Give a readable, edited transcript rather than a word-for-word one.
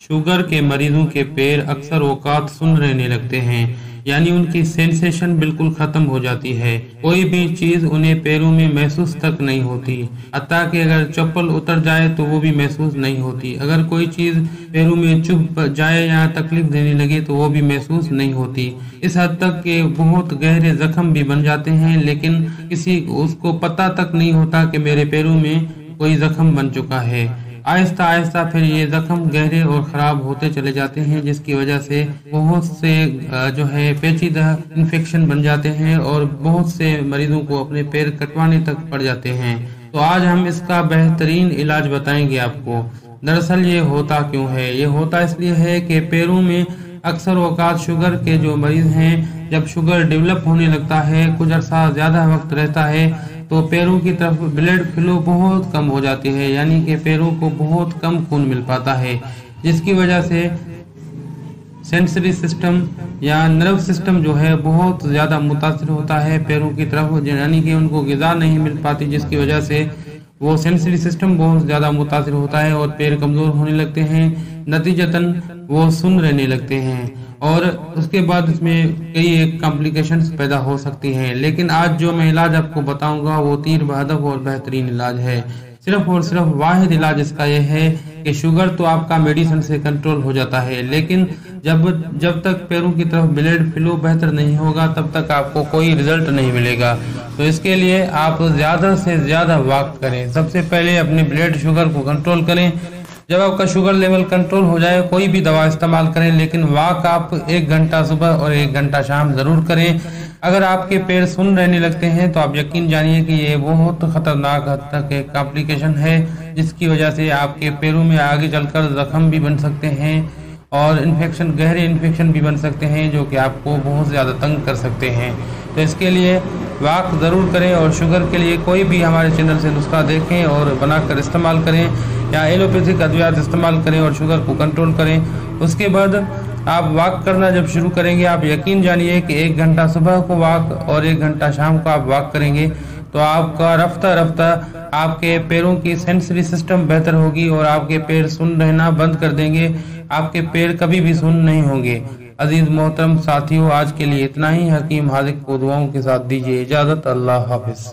Sugar के मरीजों के पैर अक्सर औकात सुन्न रहने लगते हैं, यानी उनकी सेंसेशन बिल्कुल खत्म हो जाती है। कोई भी चीज उन्हें पैरों में महसूस तक नहीं होती, हत्ता कि अगर चप्पल उतर जाए तो वो भी महसूस नहीं होती। अगर कोई चीज पैरों में चुभ जाए या तकलीफ देने लगे तो वो भी महसूस नहीं होती। इस हद तक के बहुत गहरे जख्म भी बन जाते हैं, लेकिन किसी उसको पता तक नहीं होता कि मेरे पैरों में कोई जख्म बन चुका है। आहिस्ता आहिस्ता फिर ये जख्म गहरे और ख़राब होते चले जाते हैं, जिसकी वजह से बहुत से जो है पेचीदा इन्फेक्शन बन जाते हैं और बहुत से मरीजों को अपने पैर कटवाने तक पड़ जाते हैं। तो आज हम इसका बेहतरीन इलाज बताएंगे आपको। दरअसल ये होता क्यों है? ये होता इसलिए है कि पैरों में अक्सर औकात शुगर के जो मरीज हैं, जब शुगर डेवलप होने लगता है, कुछ अर्सा ज़्यादा वक्त रहता है, तो पैरों की तरफ ब्लड फ्लो बहुत कम हो जाती है, यानी कि पैरों को बहुत कम खून मिल पाता है, जिसकी वजह से सेंसरी सिस्टम या नर्व सिस्टम जो है बहुत ज़्यादा मुतासिर होता है पैरों की तरफ, यानी कि उनको ग़िज़ा नहीं मिल पाती, जिसकी वजह से वो सेंसरी सिस्टम बहुत ज़्यादा मुतासिर होता है और पैर कमज़ोर होने लगते हैं। नतीजतन वो सुन्न रहने लगते हैं और उसके बाद इसमें कई एक कॉम्प्लिकेशंस पैदा हो सकती हैं। लेकिन आज जो मैं इलाज आपको बताऊंगा वो तीर बहदफ और बेहतरीन इलाज है। सिर्फ और सिर्फ वाहिद इलाज इसका यह है कि शुगर तो आपका मेडिसिन से कंट्रोल हो जाता है, लेकिन जब तक पैरों की तरफ ब्लड फ्लो बेहतर नहीं होगा तब तक आपको कोई रिजल्ट नहीं मिलेगा। तो इसके लिए आप ज़्यादा से ज़्यादा वॉक करें। सबसे पहले अपने ब्लड शुगर को कंट्रोल करें। जब आपका शुगर लेवल कंट्रोल हो जाए कोई भी दवा इस्तेमाल करें, लेकिन वॉक आप 1 घंटा सुबह और 1 घंटा शाम ज़रूर करें। अगर आपके पैर सुन्न रहने लगते हैं तो आप यकीन जानिए कि ये बहुत खतरनाक हद तक एक कॉम्प्लिकेशन है, जिसकी वजह से आपके पैरों में आगे चलकर जख्म भी बन सकते हैं और इन्फेक्शन, गहरे इन्फेक्शन भी बन सकते हैं, जो कि आपको बहुत ज़्यादा तंग कर सकते हैं। तो इसके लिए वॉक ज़रूर करें और शुगर के लिए कोई भी हमारे चैनल से नुस्खा देखें और बनाकर इस्तेमाल करें, या एलोपैथिक अद्वियात इस्तेमाल करें और शुगर को कंट्रोल करें। उसके बाद आप वॉक करना जब शुरू करेंगे, आप यकीन जानिए कि 1 घंटा सुबह को वॉक और 1 घंटा शाम को आप वॉक करेंगे तो आपका रफ्ता रफ्ता आपके पैरों की सेंसरी सिस्टम बेहतर होगी और आपके पैर सुन्न रहना बंद कर देंगे। आपके पैर कभी भी सुन्न नहीं होंगे। अजीज मोहतरम साथियों, आज के लिए इतना ही। हकीम हादिक को दुआओं के साथ दीजिए इजाज़त। अल्लाह हाफिज।